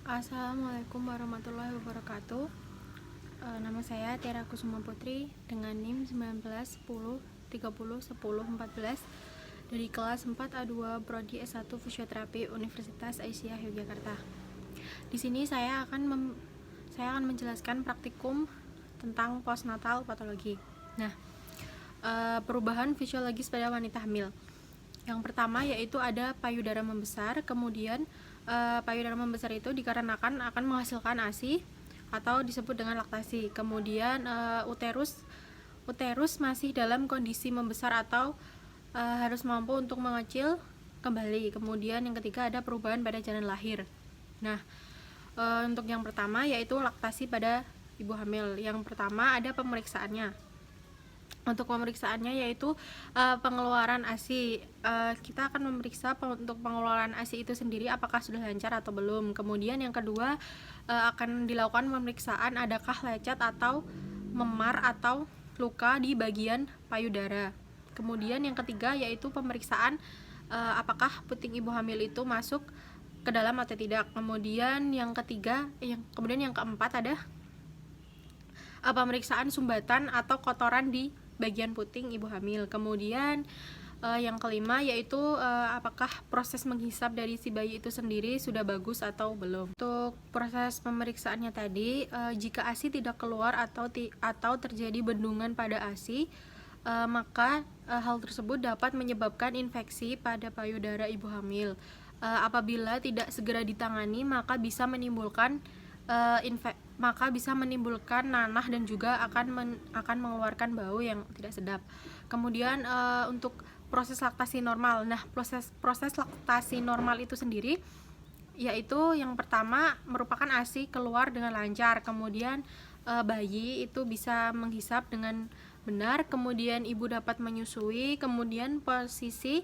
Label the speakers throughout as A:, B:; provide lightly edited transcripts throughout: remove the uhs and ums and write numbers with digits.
A: Assalamualaikum warahmatullahi wabarakatuh. Nama saya Tiara Kusuma Putri dengan NIM 1910301014 dari kelas 4A2 Prodi S1 Fisioterapi Universitas Aisyah Yogyakarta. Di sini saya akan menjelaskan praktikum tentang postnatal patologi. Nah, perubahan fisiologis pada wanita hamil. Yang pertama yaitu ada payudara membesar, kemudian payudara membesar itu dikarenakan akan menghasilkan ASI atau disebut dengan laktasi. Kemudian uterus masih dalam kondisi membesar atau harus mampu untuk mengecil kembali. Kemudian yang ketiga ada perubahan pada jalan lahir. Nah, untuk yang pertama yaitu laktasi pada ibu hamil. Yang pertama ada pemeriksaannya. Untuk pemeriksaannya yaitu pengeluaran ASI. Kita akan memeriksa untuk pengeluaran ASI itu sendiri apakah sudah lancar atau belum. Kemudian yang kedua akan dilakukan pemeriksaan adakah lecet atau memar atau luka di bagian payudara. Kemudian yang ketiga yaitu pemeriksaan apakah puting ibu hamil itu masuk ke dalam atau tidak. Kemudian yang keempat ada pemeriksaan sumbatan atau kotoran di bagian puting ibu hamil. Kemudian yang kelima yaitu apakah proses menghisap dari si bayi itu sendiri sudah bagus atau belum. Untuk proses pemeriksaannya tadi, jika ASI tidak keluar atau terjadi bendungan pada ASI, maka hal tersebut dapat menyebabkan infeksi pada payudara ibu hamil. Apabila tidak segera ditangani, maka bisa menimbulkan nanah dan juga akan mengeluarkan bau yang tidak sedap. Kemudian untuk proses laktasi normal. Nah, proses laktasi normal itu sendiri yaitu yang pertama merupakan ASI keluar dengan lancar. Kemudian bayi itu bisa menghisap dengan benar. Kemudian ibu dapat menyusui. Kemudian posisi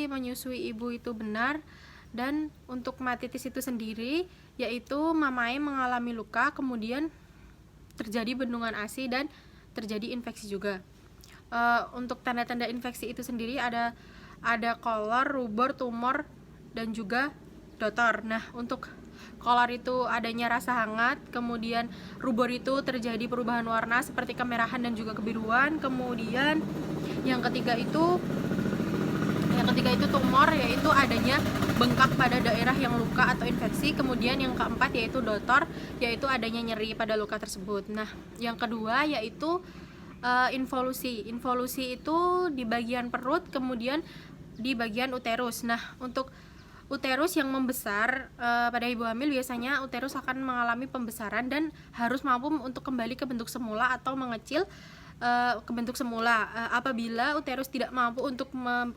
A: menyusui ibu itu benar. Dan untuk matitis itu sendiri yaitu mamae mengalami luka, kemudian terjadi bendungan ASI dan terjadi infeksi juga. Untuk tanda-tanda infeksi itu sendiri ada kolor, rubor, tumor, dan juga dotor. Nah, untuk kolor itu adanya rasa hangat, kemudian rubor itu terjadi perubahan warna seperti kemerahan dan juga kebiruan. Kemudian yang ketiga itu tumor, yaitu adanya bengkak pada daerah yang luka atau infeksi. Kemudian yang keempat yaitu dotor, yaitu adanya nyeri pada luka tersebut. Nah, yang kedua yaitu involusi. Involusi itu di bagian perut, kemudian di bagian uterus. Nah, untuk uterus yang membesar pada ibu hamil biasanya uterus akan mengalami pembesaran dan harus mampu untuk kembali ke bentuk semula atau mengecil ke bentuk semula. Apabila uterus tidak mampu untuk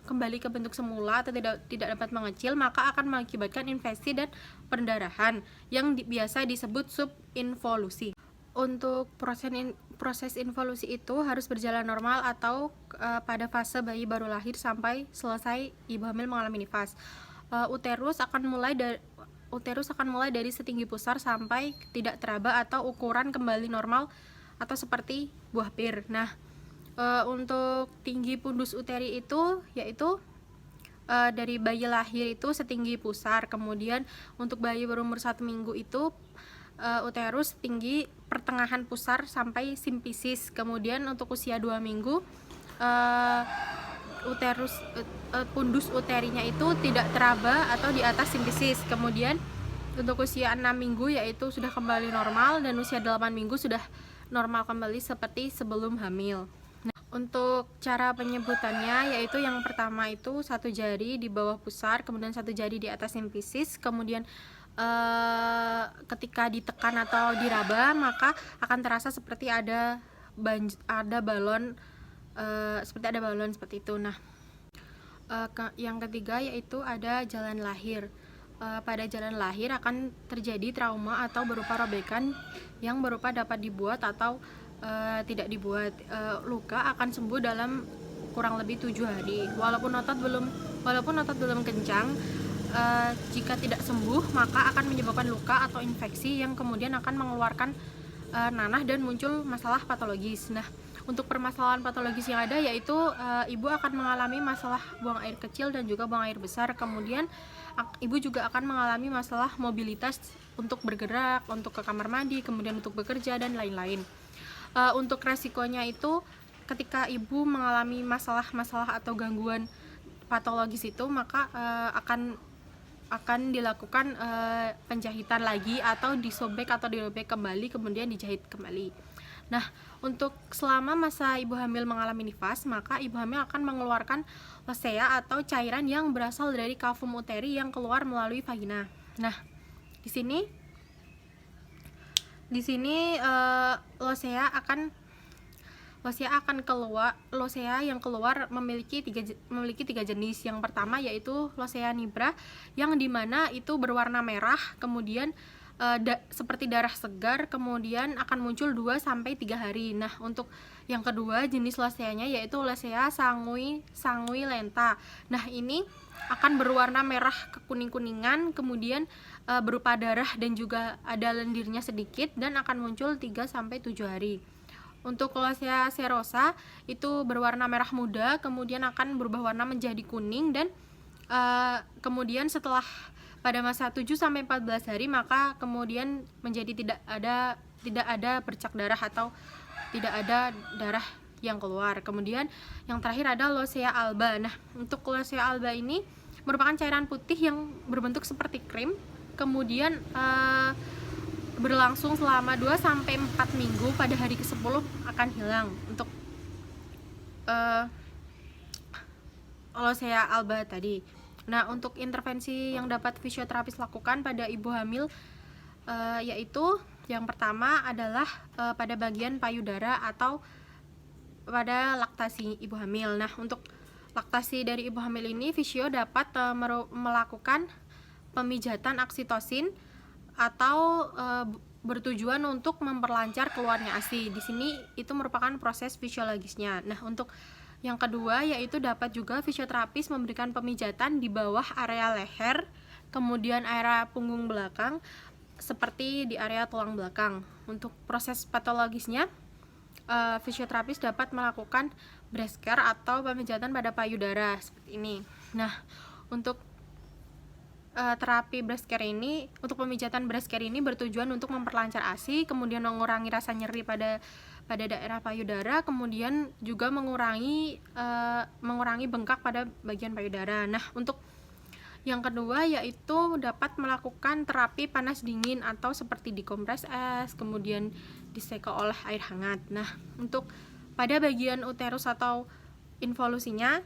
A: kembali ke bentuk semula atau tidak dapat mengecil, maka akan mengakibatkan infeksi dan pendarahan yang biasa disebut subinvolusi. Untuk proses involusi itu harus berjalan normal atau pada fase bayi baru lahir sampai selesai ibu hamil mengalami nifas. Uterus akan mulai dari setinggi pusar sampai tidak teraba atau ukuran kembali normal atau seperti buah pir. Nah, untuk tinggi pundus uteri itu yaitu dari bayi lahir itu setinggi pusar. Kemudian untuk bayi berumur 1 minggu itu uterus tinggi pertengahan pusar sampai simpisis. Kemudian untuk usia 2 minggu pundus uterinya itu tidak teraba atau di atas simpisis. Kemudian untuk usia 6 minggu yaitu sudah kembali normal, dan usia 8 minggu sudah normal kembali seperti sebelum hamil. Nah, untuk cara penyebutannya yaitu yang pertama itu 1 jari di bawah pusar, kemudian 1 jari di atas simpisis. Kemudian ketika ditekan atau diraba maka akan terasa seperti ada balon seperti itu. Nah, yang ketiga yaitu ada jalan lahir. Pada jalan lahir akan terjadi trauma atau berupa robekan yang berupa dapat dibuat atau tidak dibuat. Luka akan sembuh dalam kurang lebih 7 hari. Walaupun otot belum kencang, jika tidak sembuh maka akan menyebabkan luka atau infeksi yang kemudian akan mengeluarkan nanah dan muncul masalah patologis. Nah, Untuk permasalahan patologis yang ada yaitu ibu akan mengalami masalah buang air kecil dan juga buang air besar. Kemudian ibu juga akan mengalami masalah mobilitas untuk bergerak, untuk ke kamar mandi, kemudian untuk bekerja dan lain-lain. Untuk resikonya itu ketika ibu mengalami masalah-masalah atau gangguan patologis itu, maka akan dilakukan penjahitan lagi atau disobek atau dirobek kembali, kemudian dijahit kembali. Nah, untuk selama masa ibu hamil mengalami nifas, maka ibu hamil akan mengeluarkan losea atau cairan yang berasal dari kavum uteri yang keluar melalui vagina. Nah, di sini losea yang keluar memiliki tiga jenis. Yang pertama yaitu losea nibra, yang dimana itu berwarna merah, kemudian seperti darah segar, kemudian akan muncul 2-3 hari. Nah, untuk yang kedua jenis loseanya yaitu losea sangui lenta. Nah, ini akan berwarna merah kekuning-kuningan, kemudian berupa darah dan juga ada lendirnya sedikit dan akan muncul 3-7 hari. Untuk losea serosa itu berwarna merah muda, kemudian akan berubah warna menjadi kuning dan kemudian setelah pada masa 7-14 hari maka kemudian menjadi tidak ada bercak darah atau tidak ada darah yang keluar. Kemudian yang terakhir ada losea alba. Nah, untuk losea alba ini merupakan cairan putih yang berbentuk seperti krim, kemudian berlangsung selama 2-4 minggu, pada hari ke-10 akan hilang. Untuk losea alba tadi. Nah, untuk intervensi yang dapat fisioterapis lakukan pada ibu hamil yaitu yang pertama adalah pada bagian payudara atau pada laktasi ibu hamil. Nah, untuk laktasi dari ibu hamil ini fisio dapat melakukan pemijatan oksitosin atau bertujuan untuk memperlancar keluarnya ASI. Di sini itu merupakan proses fisiologisnya. Nah, untuk yang kedua yaitu dapat juga fisioterapis memberikan pemijatan di bawah area leher, kemudian area punggung belakang, seperti di area tulang belakang. Untuk proses patologisnya, fisioterapis dapat melakukan breast care atau pemijatan pada payudara seperti ini. Nah, untuk terapi breast care ini, untuk pemijatan breast care ini bertujuan untuk memperlancar ASI, kemudian mengurangi rasa nyeri pada daerah payudara, kemudian juga mengurangi bengkak pada bagian payudara. Nah, untuk yang kedua yaitu dapat melakukan terapi panas dingin atau seperti dikompres es, kemudian diseka oleh air hangat. Nah, untuk pada bagian uterus atau involusinya,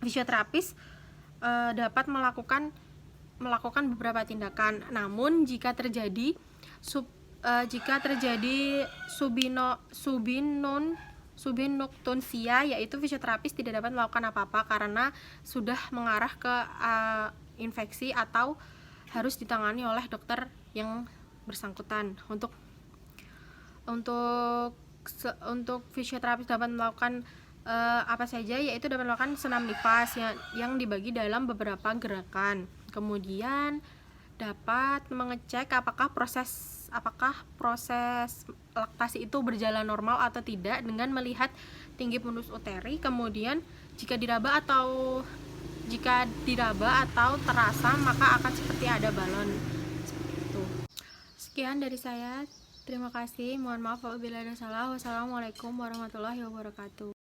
A: fisioterapis dapat melakukan beberapa tindakan. Namun jika terjadi subinoktunsia, yaitu fisioterapis tidak dapat melakukan apa-apa karena sudah mengarah ke infeksi atau harus ditangani oleh dokter yang bersangkutan. Untuk fisioterapis dapat melakukan apa saja, yaitu dapat melakukan senam nifas yang dibagi dalam beberapa gerakan. Kemudian dapat mengecek apakah proses laktasi itu berjalan normal atau tidak dengan melihat tinggi fundus uteri. Kemudian jika diraba atau terasa, maka akan seperti ada balon seperti itu. Sekian dari saya. Terima kasih. Mohon maaf apabila ada salah. Wassalamualaikum warahmatullahi wabarakatuh.